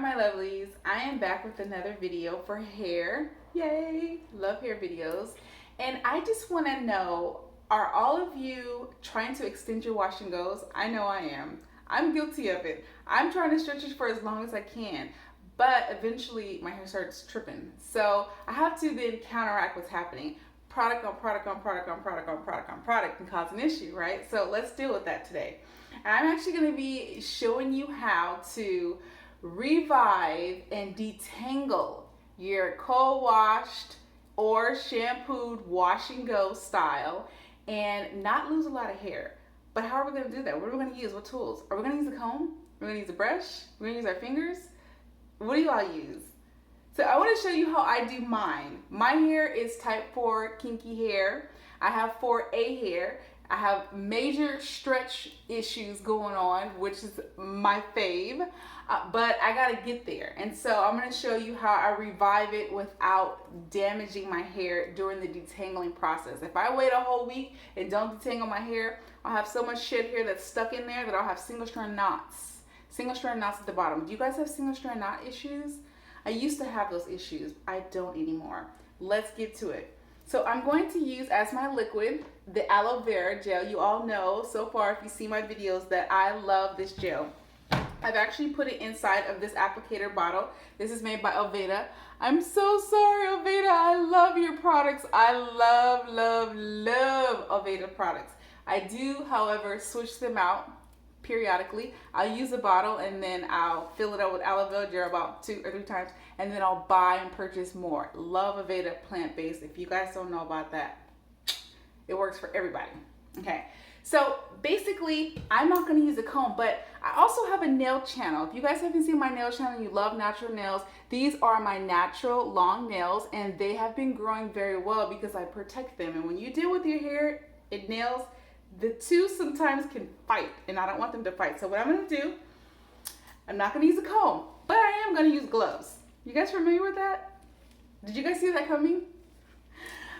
my lovelies. I am back with another video for hair. Yay! Love hair videos. And I just want to know, are all of you trying to extend your wash and goes? I know I am. I'm guilty of it. I'm trying to stretch it for as long as I can. But eventually my hair starts tripping. So I have to then counteract what's happening. Product on product on product on product on product on product can cause an issue, right? So let's deal with that today. And I'm actually going to be showing you how to revive and detangle your co-washed or shampooed wash and go style and not lose a lot of hair. But how are we going to do that? What are we going to use? What tools? Are we going to use a comb? We're going to use a brush? We're going to use our fingers? What do you all use? So I want to show you how I do mine. My hair is type 4 kinky hair. I have 4A hair. I have major stretch issues going on, which is my fave, but I gotta get there. And so I'm gonna show you how I revive it without damaging my hair during the detangling process. If I wait a whole week and don't detangle my hair, I'll have so much shed hair that's stuck in there that I'll have single strand knots. Single strand knots at the bottom. Do you guys have single strand knot issues? I used to have those issues. I don't anymore. Let's get to it. So I'm going to use as my liquid the aloe vera gel. You all know so far, if you see my videos, that I love this gel. I've actually put it inside of this applicator bottle. This is made by Aveda. I'm so sorry, Aveda. I love your products. I love, love, love Aveda products. I do, however, switch them out periodically. I'll use a bottle and then I'll fill it up with aloe vera gel about 2 or 3 times, and then I'll buy and purchase more. Love Aveda plant-based. If you guys don't know about that, it works for everybody. Okay, so basically I'm not going to use a comb, but I also have a nail channel. If you guys haven't seen my nail channel and you love natural nails, these are my natural long nails, and they have been growing very well because I protect them. And when you deal with your hair and nails, the two sometimes can fight, and I don't want them to fight. So what I'm going to do, I'm not going to use a comb, but I am going to use gloves. You guys familiar with that? Did you guys see that coming?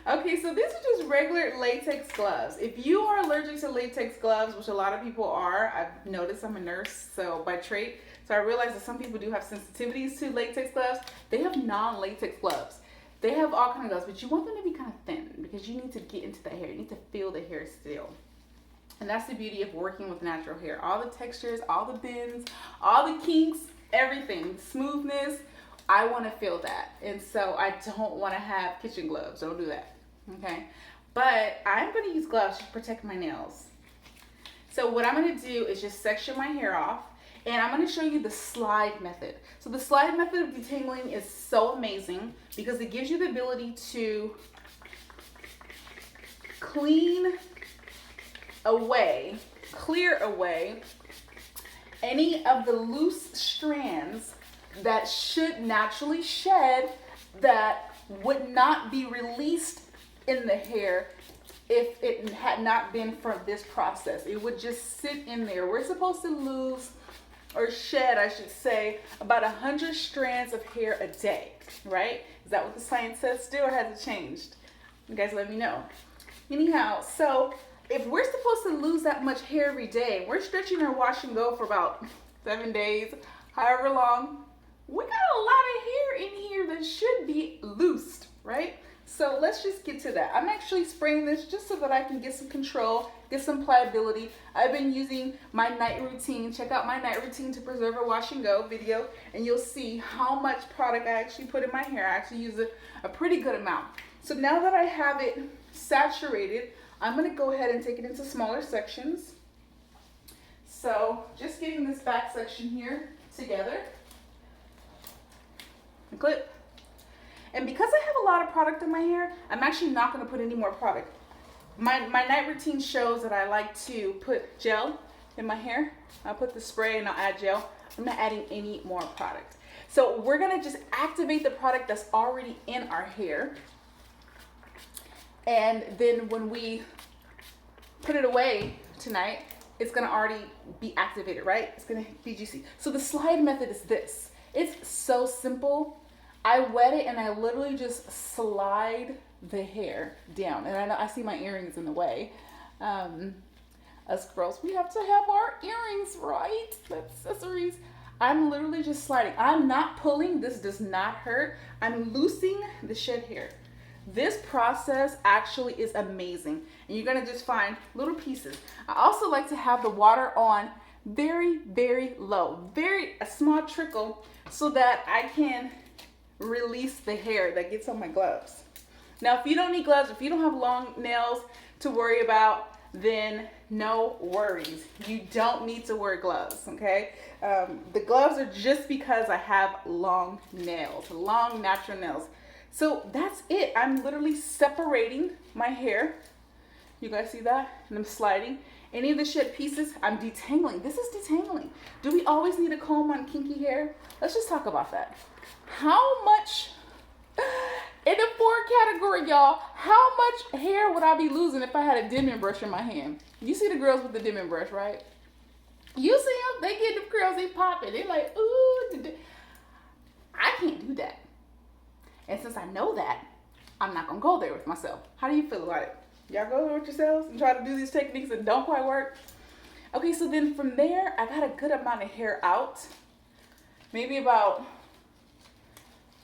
Okay, so these are just regular latex gloves. If you are allergic to latex gloves, which a lot of people are, I've noticed, I'm a nurse, so by trade, so I realize that some people do have sensitivities to latex gloves. They have non-latex gloves. They have all kinds of gloves, but you want them to be kind of thin because you need to get into the hair. You need to feel the hair still. And that's the beauty of working with natural hair. All the textures, all the bends, all the kinks, everything, smoothness, I want to feel that. And so I don't want to have kitchen gloves. Don't do that. Okay. But I'm going to use gloves to protect my nails. So what I'm going to do is just section my hair off, and I'm going to show you the slide method. So the slide method of detangling is so amazing because it gives you the ability to clear away any of the loose strands that should naturally shed that would not be released in the hair if it had not been for this process. It would just sit in there. We're supposed to lose or shed, I should say, about 100 strands of hair a day, right? Is that what the science says still, or has it changed? You guys let me know. Anyhow, so if we're supposed to lose that much hair every day, we're stretching our wash and go for about 7 days, however long, we got a lot of hair in here that should be loosed, right? So let's just get to that. I'm actually spraying this just so that I can get some control, get some pliability. I've been using my night routine. Check out my night routine to preserve a wash and go video, and you'll see how much product I actually put in my hair. I actually use a pretty good amount. So now that I have it saturated, I'm going to go ahead and take it into smaller sections. So just getting this back section here together. A clip. And because I have a lot of product in my hair, I'm actually not going to put any more product. My night routine shows that I like to put gel in my hair. I'll put the spray and I'll add gel. I'm not adding any more product. So we're going to just activate the product that's already in our hair. And then when we put it away tonight, it's going to already be activated, right? It's going to be juicy. So the slide method is this. It's so simple. I wet it and I literally just slide the hair down. And I know I see my earrings in the way. Us girls, we have to have our earrings, right? The accessories. I'm literally just sliding. I'm not pulling. This does not hurt. I'm loosing the shed hair. This process actually is amazing. And you're going to just find little pieces. I also like to have the water on very, very low. A small trickle so that I can release the hair that gets on my gloves. Now, if you don't need gloves, if you don't have long nails to worry about, then no worries. You don't need to wear gloves, okay? The gloves are just because I have long nails, long natural nails. So that's it. I'm literally separating my hair. You guys see that? And I'm sliding. Any of the shed pieces, I'm detangling. This is detangling. Do we always need a comb on kinky hair? Let's just talk about that. How much, in the 4 category, y'all, how much hair would I be losing if I had a dimming brush in my hand? You see the girls with the dimming brush, right? You see them, they get the curls, they pop it. They're like, ooh. I can't do that. And since I know that, I'm not going to go there with myself. How do you feel about it? Y'all go there with yourselves and try to do these techniques that don't quite work? Okay, so then from there, I got a good amount of hair out. Maybe about,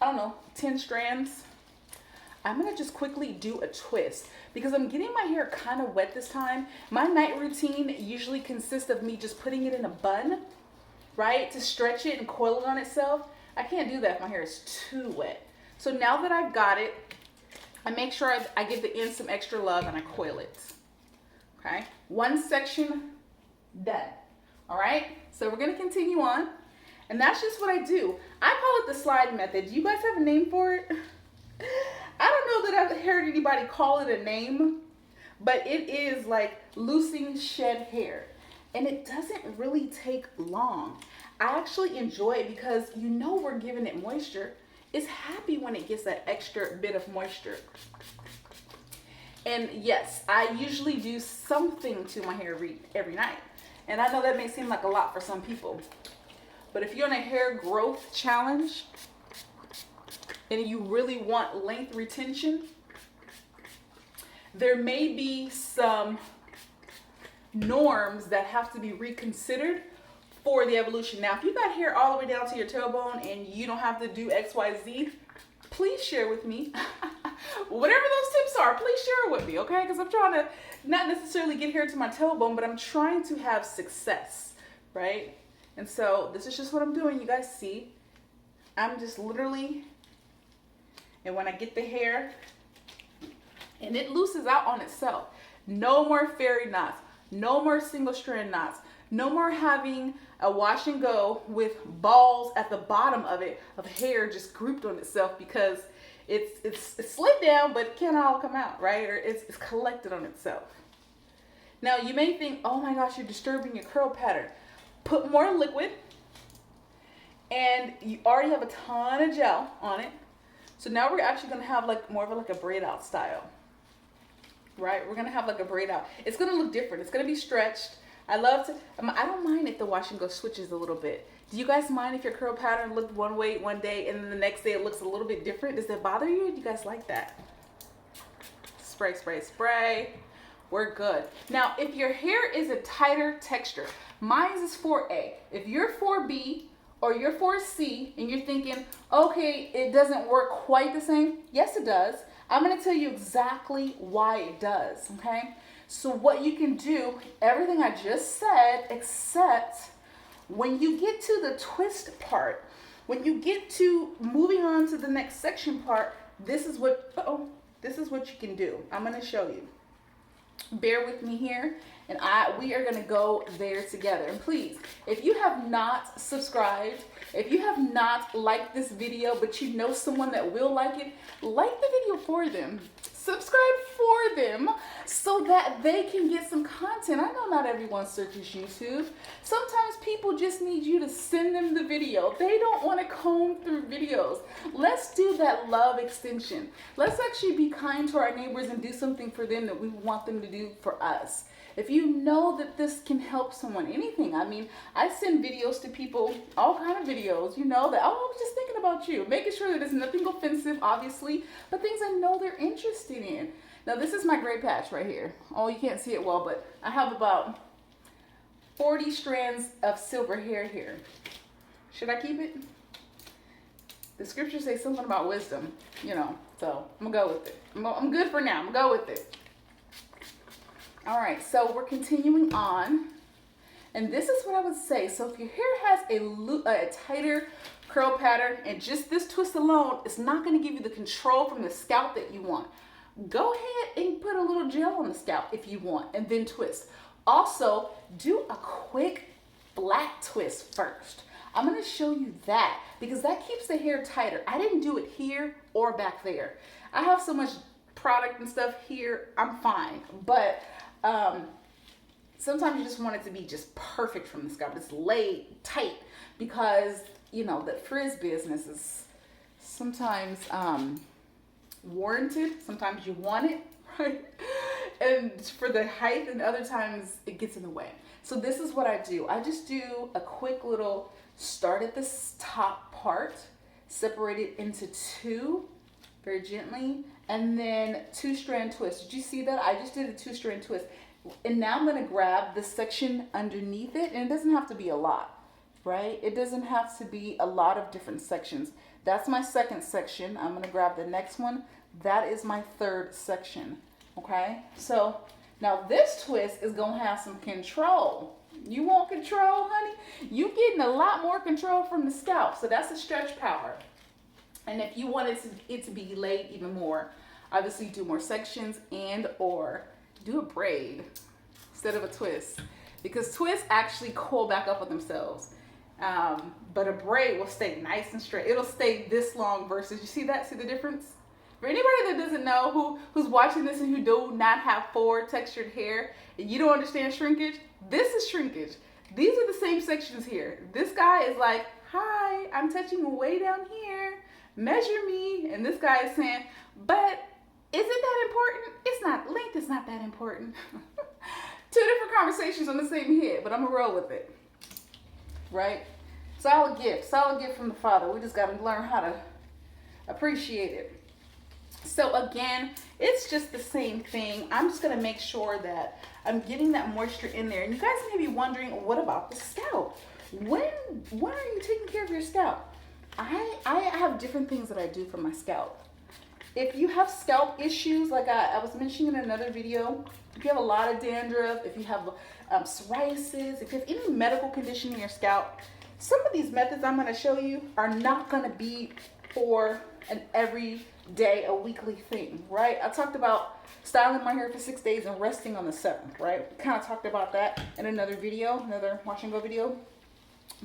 I don't know, 10 strands. I'm going to just quickly do a twist because I'm getting my hair kind of wet this time. My night routine usually consists of me just putting it in a bun, right, to stretch it and coil it on itself. I can't do that if my hair is too wet. So now that I've got it, I make sure I give the ends some extra love and I coil it. Okay, one section done. All right, so we're going to continue on. And that's just what I do. I call it the slide method. Do you guys have a name for it? I don't know that I've heard anybody call it a name, but it is like loosing shed hair. And it doesn't really take long. I actually enjoy it because you know we're giving it moisture. It's happy when it gets that extra bit of moisture. And yes, I usually do something to my hair every night. And I know that may seem like a lot for some people. But if you're on a hair growth challenge and you really want length retention, there may be some norms that have to be reconsidered for the evolution. Now, if you got hair all the way down to your tailbone and you don't have to do X, Y, Z, please share with me. Whatever those tips are, please share it with me, okay? Because I'm trying to not necessarily get hair to my tailbone, but I'm trying to have success, right? And so this is just what I'm doing. You guys see, I'm just literally, and when I get the hair, and it loosens out on itself. No more fairy knots. No more single strand knots. No more having a wash and go with balls at the bottom of it of hair just grouped on itself because it's slid down but it can't all come out, right? Or it's collected on itself. Now you may think, oh my gosh, you're disturbing your curl pattern. Put more liquid, and you already have a ton of gel on it. So now we're actually gonna have like more of like a braid out style, right? We're gonna have like a braid out. It's gonna look different. It's gonna be stretched. I don't mind if the wash and go switches a little bit. Do you guys mind if your curl pattern looked one way one day and then the next day it looks a little bit different? Does that bother you? Do you guys like that? Spray, spray, spray. We're good. Now, if your hair is a tighter texture, mine is 4A. If you're 4B or you're 4C and you're thinking, okay, it doesn't work quite the same. Yes, it does. I'm going to tell you exactly why it does, okay? So what you can do, everything I just said, except when you get to the twist part, when you get to moving on to the next section part, this is what you can do. I'm going to show you. Bear with me here, and we are going to go there together. And please, if you have not subscribed, if you have not liked this video, but you know someone that will like it, like the video for them. Subscribe for them so that they can get some content. I know not everyone searches YouTube. Sometimes people just need you to send them the video. They don't want to comb through videos. Let's do that love extension. Let's actually be kind to our neighbors and do something for them that we want them to do for us. If you know that this can help someone, anything. I mean, I send videos to people, all kind of videos, you know, that, oh, I was just thinking about you. Making sure that there's nothing offensive, obviously, but things I know they're interested in. Now, this is my gray patch right here. Oh, you can't see it well, but I have about 40 strands of silver hair here. Should I keep it? The scriptures say something about wisdom, you know, so I'm gonna go with it. I'm good for now. I'm gonna go with it. All right, so we're continuing on. And this is what I would say. So if your hair has a tighter curl pattern and just this twist alone is not going to give you the control from the scalp that you want, go ahead and put a little gel on the scalp if you want and then twist. Also, do a quick flat twist first. I'm going to show you that because that keeps the hair tighter. I didn't do it here or back there. I have so much product and stuff here, I'm fine. But sometimes you just want it to be just perfect from the scalp. It's laid tight because, you know, the frizz business is sometimes warranted. Sometimes you want it, right? And for the height, and other times it gets in the way. So this is what I do. I just do a quick little start at this top part, separate it into two very gently, and then 2-strand twist. Did you see that? I just did a 2-strand twist. And now I'm going to grab the section underneath it, and it doesn't have to be a lot, right? It doesn't have to be a lot of different sections. That's my second section. I'm going to grab the next one. That is my third section, okay? So now this twist is going to have some control. You want control, honey? You're getting a lot more control from the scalp. So that's a stretch power. And if you want it to be laid even more, obviously do more sections and or do a braid instead of a twist, because twists actually coil back up with themselves. But a braid will stay nice and straight. It'll stay this long versus, you see that? See the difference? For anybody that doesn't know, who's watching this and who do not have 4 textured hair, and you don't understand shrinkage, this is shrinkage. These are the same sections here. This guy is like, hi, I'm touching way down here. Measure me. And this guy is saying, but is it that important? It's not. Length is not that important. 2 different conversations on the same head, but I'm gonna roll with it. Right? Solid gift from the Father. We just gotta learn how to appreciate it. So again, it's just the same thing. I'm just gonna make sure that I'm getting that moisture in there. And you guys may be wondering, what about the scalp? When are you taking care of your scalp? I have different things that I do for my scalp. If you have scalp issues, like I was mentioning in another video, if you have a lot of dandruff, if you have psoriasis, if you have any medical condition in your scalp, some of these methods I'm going to show you are not going to be for an everyday, a weekly thing, right? I talked about styling my hair for 6 days and resting on the 7th, right? Kind of talked about that in another video, another wash and go video.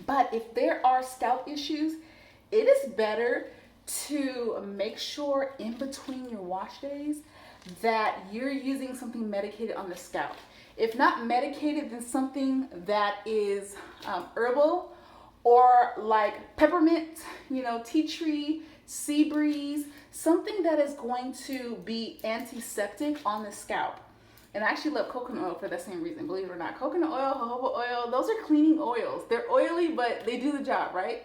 But if there are scalp issues, it is better to make sure in between your wash days that you're using something medicated on the scalp. If not medicated, then something that is herbal, or like peppermint, you know, tea tree, sea breeze, something that is going to be antiseptic on the scalp. And I actually love coconut oil for that same reason, believe it or not. Coconut oil, jojoba oil, those are cleaning oils. They're oily, but they do the job, right?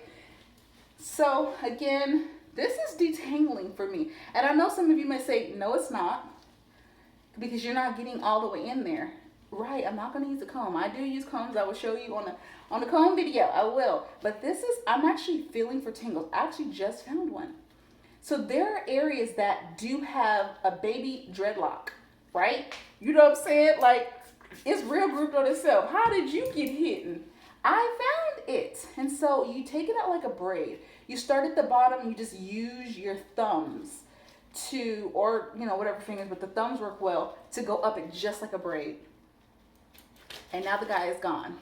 So again, this is detangling for me. And I know some of you may say, no, it's not, because you're not getting all the way in there. Right, I'm not going to use a comb. I do use combs. I will show you on the comb video. I will. But this is, I'm actually feeling for tangles. I actually just found one. So there are areas that do have a baby dreadlock, right? You know what I'm saying? Like, it's real grouped on itself. How did you get hidden? I found it. And so you take it out like a braid. You start at the bottom, you just use your thumbs to, or, you know, whatever fingers, but the thumbs work well, to go up it just like a braid. And now the guy is gone.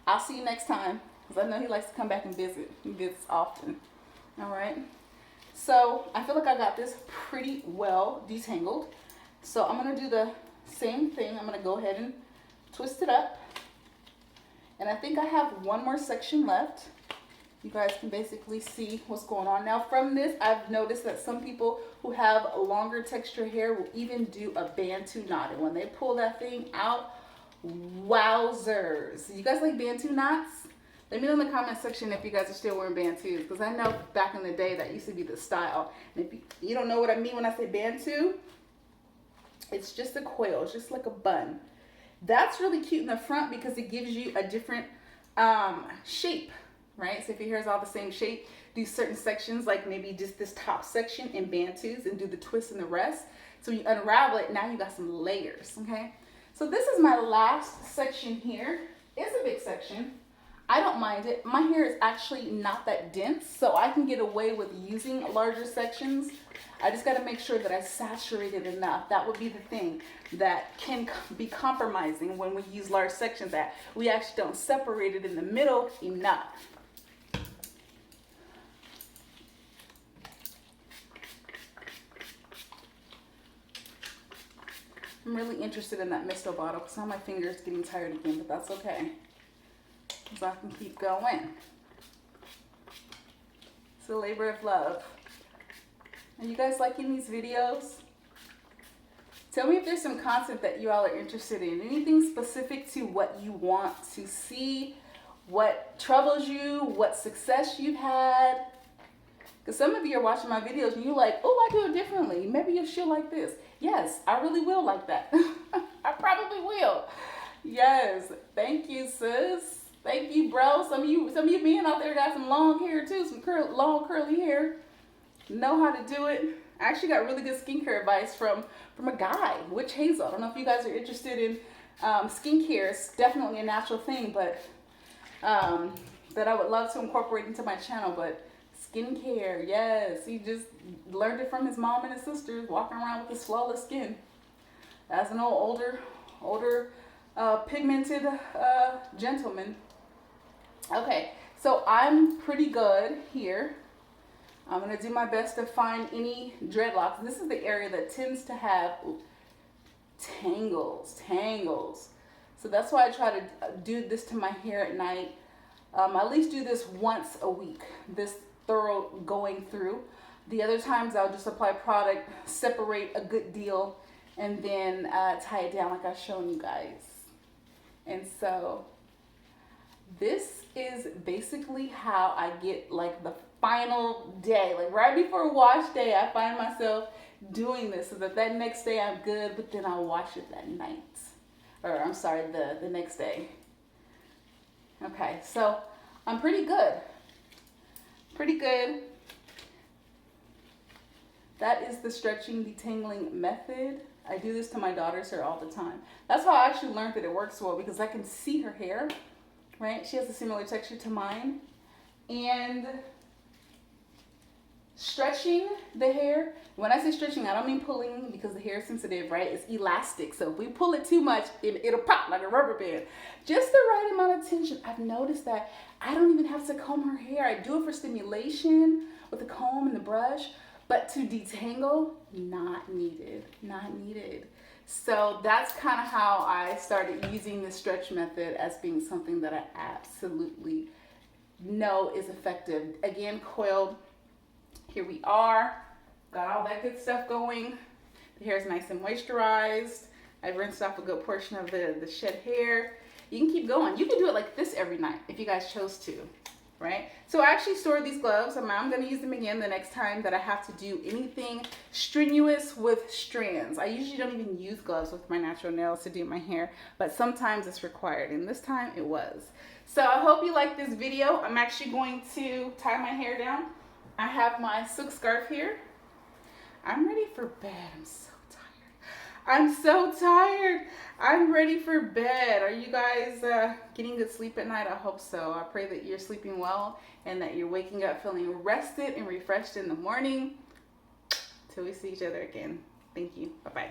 I'll see you next time, because I know he likes to come back and visit. He visits often. All right. So I feel like I got this pretty well detangled. So I'm going to do the same thing. I'm going to go ahead and twist it up. And I think I have one more section left. You guys can basically see what's going on. Now from this, I've noticed that some people who have longer texture hair will even do a Bantu knot. And when they pull that thing out, wowzers. You guys like Bantu knots? Let me know in the comment section if you guys are still wearing Bantus, because I know back in the day that used to be the style. And if you don't know what I mean when I say Bantu, it's just a coil. It's just like a bun. That's really cute in the front because it gives you a different shape right? So if your hair is all the same shape, do certain sections, like maybe just this top section in bantus, and do the twist and the rest. So when you unravel it, now you got some layers, okay? So this is my last section here. It's a big section. I don't mind it. My hair is actually not that dense, so I can get away with using larger sections. I just got to make sure that I saturate it enough. That would be the thing that can be compromising when we use large sections, that we actually don't separate it in the middle enough. I'm really interested in that misto bottle because now my finger's getting tired again, but that's okay, because I can keep going. It's a labor of love. Are you guys liking these videos? Tell me if there's some content that you all are interested in. Anything specific to what you want to see, what troubles you, what success you've had. Because some of you are watching my videos and you're like, oh, I do it differently. Maybe you should like this. Yes, I really will like that. I probably will. Yes. Thank you, sis. Thank you, bro. Some of you men out there got some long hair too, some long curly hair. Know how to do it. I actually got really good skincare advice from a guy, Witch Hazel. I don't know if you guys are interested in skincare. It's definitely a natural thing, but that I would love to incorporate into my channel. But skincare, yes, he just learned it from his mom and his sisters, walking around with his flawless skin. As an older pigmented gentleman. Okay, so I'm pretty good here. I'm going to do my best to find any dreadlocks. This is the area that tends to have tangles. So that's why I try to do this to my hair at night. I at least do this once a week, this thorough going through. The other times I'll just apply product, separate a good deal, and then tie it down like I've shown you guys. And so this is basically how I get like the final day, like right before wash day. I find myself doing this so that next day I'm good, but then I'll wash it that night, or I'm sorry, the next day. Okay, so I'm pretty good. That is the stretching detangling method. I do this to my daughter's hair all the time. That's how I actually learned that it works well, because I can see her hair, right? She has a similar texture to mine. And stretching the hair, when I say stretching, I don't mean pulling, because the hair is sensitive, right? It's elastic. So if we pull it too much, it'll pop like a rubber band. Just the right amount of tension. I've noticed that I don't even have to comb her hair. I do it for stimulation with the comb and the brush, but to detangle, not needed. So that's kind of how I started using the stretch method as being something that I absolutely know is effective. Again, coiled. Here we are. Got all that good stuff going. The hair is nice and moisturized. I've rinsed off a good portion of the shed hair. You can keep going. You can do it like this every night if you guys chose to, right? So I actually stored these gloves. I'm going to use them again the next time that I have to do anything strenuous with strands. I usually don't even use gloves with my natural nails to do my hair, but sometimes it's required, and this time it was. So I hope you like this video. I'm actually going to tie my hair down. I have my silk scarf here. I'm ready for bed. I'm so tired. I'm ready for bed. Are you guys getting good sleep at night? I hope so. I pray that you're sleeping well and that you're waking up feeling rested and refreshed in the morning. Till we see each other again. Thank you. Bye-bye.